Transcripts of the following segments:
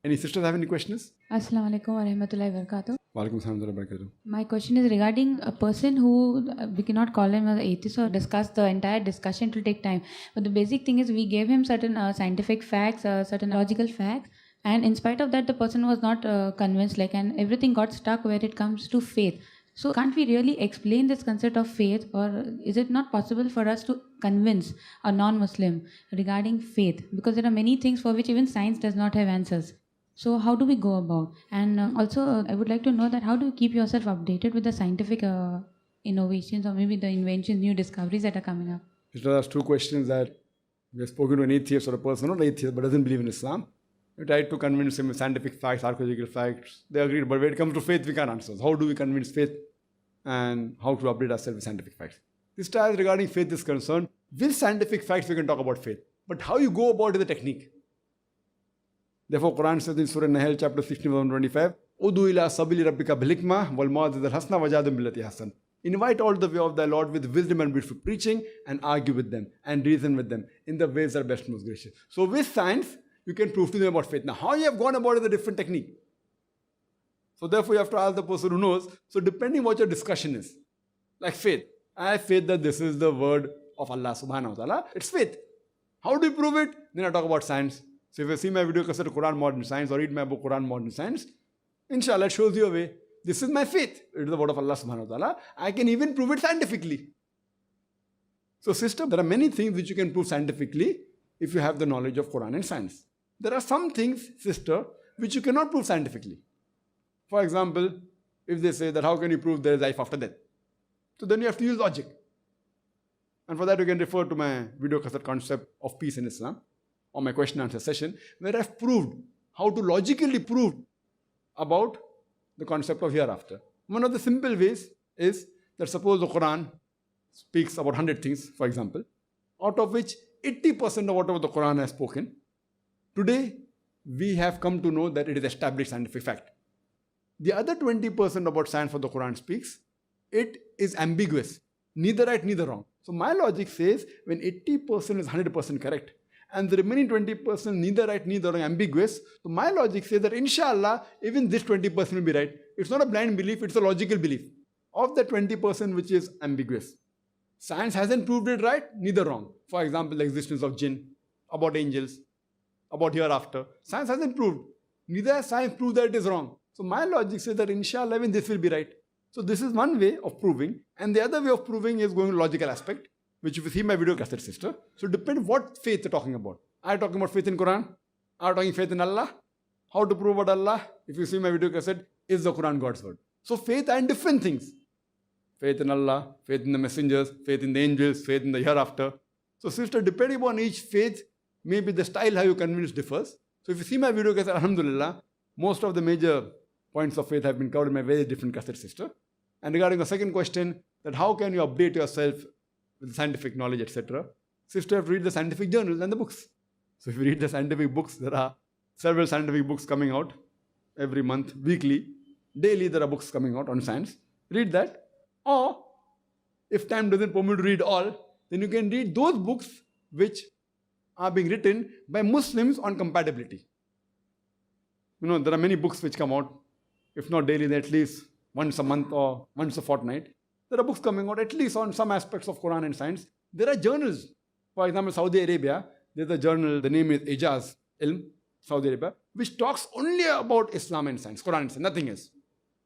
Any sisters have any questions? Assalamu alaikum wa rahmatullahi wa barakatuh. Walaikum assalam wa rahmatullahi wa barakatuh. My question is regarding a person who, we cannot call him an atheist or discuss the entire discussion to take time. But the basic thing is we gave him certain scientific facts, certain logical facts. And in spite of that, the person was not convinced, and everything got stuck where it comes to faith. So can't we really explain this concept of faith, or is it not possible for us to convince a non-Muslim regarding faith? Because there are many things for which even science does not have answers. So how do we go about? And also, I would like to know that how do you keep yourself updated with the scientific innovations or maybe the inventions, new discoveries that are coming up? Sister asked two questions that we have spoken to an atheist or a person, not atheist, but doesn't believe in Islam. We tried to convince him with scientific facts, archaeological facts. They agreed, but when it comes to faith, we can't answer. How do we convince faith and how to update ourselves with scientific facts? This time regarding faith is concerned, with scientific facts we can talk about faith. But how you go about it is the technique. Therefore, Quran says in Surah Nahl, chapter 16, verse 25, Udu ila sabili rabbika bil hikmah wal maw'izati al hasana wajadhum billati hasan. Invite all the way of thy Lord with wisdom and beautiful preaching, and argue with them and reason with them in the ways that are best and most gracious. So with science, you can prove to them about faith. Now, how you have gone about it is a different technique. So therefore, you have to ask the person who knows. So depending what your discussion is, like faith. I have faith that this is the word of Allah subhanahu wa ta'ala. It's faith. How do you prove it? Then I talk about science. So if you see my video cassette Quran Modern Science or read my book Quran Modern Science, inshallah it shows you a way. This is my faith. It is the word of Allah subhanahu wa ta'ala. I can even prove it scientifically. So sister, there are many things which you can prove scientifically if you have the knowledge of Quran and science. There are some things, sister, which you cannot prove scientifically. For example, if they say that how can you prove there is life after death? So then you have to use logic. And for that you can refer to my video cassette Concept of Peace in Islam, or my question and answer session, where I've proved how to logically prove about the concept of hereafter. One of the simple ways is that suppose the Quran speaks about 100 things, for example, out of which 80% of whatever the Quran has spoken, today we have come to know that it is established scientific fact. The other 20% about science what the Quran speaks, it is ambiguous, neither right, neither wrong. So my logic says when 80% is 100% correct, and the remaining 20% neither right, neither wrong, ambiguous. So my logic says that inshallah, even this 20% will be right. It's not a blind belief, it's a logical belief of the 20% which is ambiguous. Science hasn't proved it right, neither wrong. For example, the existence of jinn, about angels, about hereafter. Science hasn't proved. Neither has science proved that it is wrong. So my logic says that inshallah, even this will be right. So this is one way of proving. And the other way of proving is going to logical aspect, which if you see my video cassette, sister. So depends what faith you're talking about. Are you talking about faith in Quran? Are you talking faith in Allah? How to prove about Allah? If you see my video cassette, is the Quran God's word? So faith are in different things. Faith in Allah, faith in the messengers, faith in the angels, faith in the hereafter. So sister, depending upon each faith, maybe the style how you convince differs. So if you see my video cassette, alhamdulillah, most of the major points of faith have been covered in my very different cassette, sister. And regarding the second question, that how can you update yourself with scientific knowledge, etc. Sister, you have to read the scientific journals and the books. So if you read the scientific books, there are several scientific books coming out every month, weekly, daily there are books coming out on science. Read that. Or, if time doesn't permit to read all, then you can read those books which are being written by Muslims on compatibility. You know, there are many books which come out, if not daily, then at least once a month or once a fortnight. There are books coming out at least on some aspects of Quran and science. There are journals. For example, Saudi Arabia, there's a journal, the name is Ijaz Ilm, Saudi Arabia, which talks only about Islam and science, Quran and science, nothing else.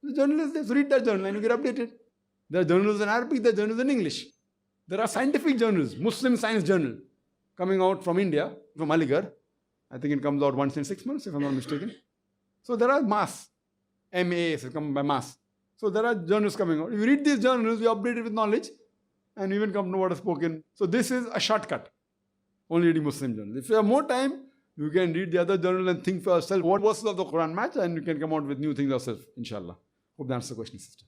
The journal is there, so read that journal and you get updated. There are journals in Arabic, there are journals in English. There are scientific journals, Muslim Science Journal, coming out from India, from Aligarh. I think it comes out once in 6 months, if I'm not mistaken. So there are mass, MAs come by mass. So there are journals coming out. If you read these journals, you update it with knowledge and even come to know what is spoken. So this is a shortcut, only reading Muslim journals. If you have more time, you can read the other journal and think for yourself what verses of the Quran match, and you can come out with new things yourself, inshallah. Hope that answers the question, sister.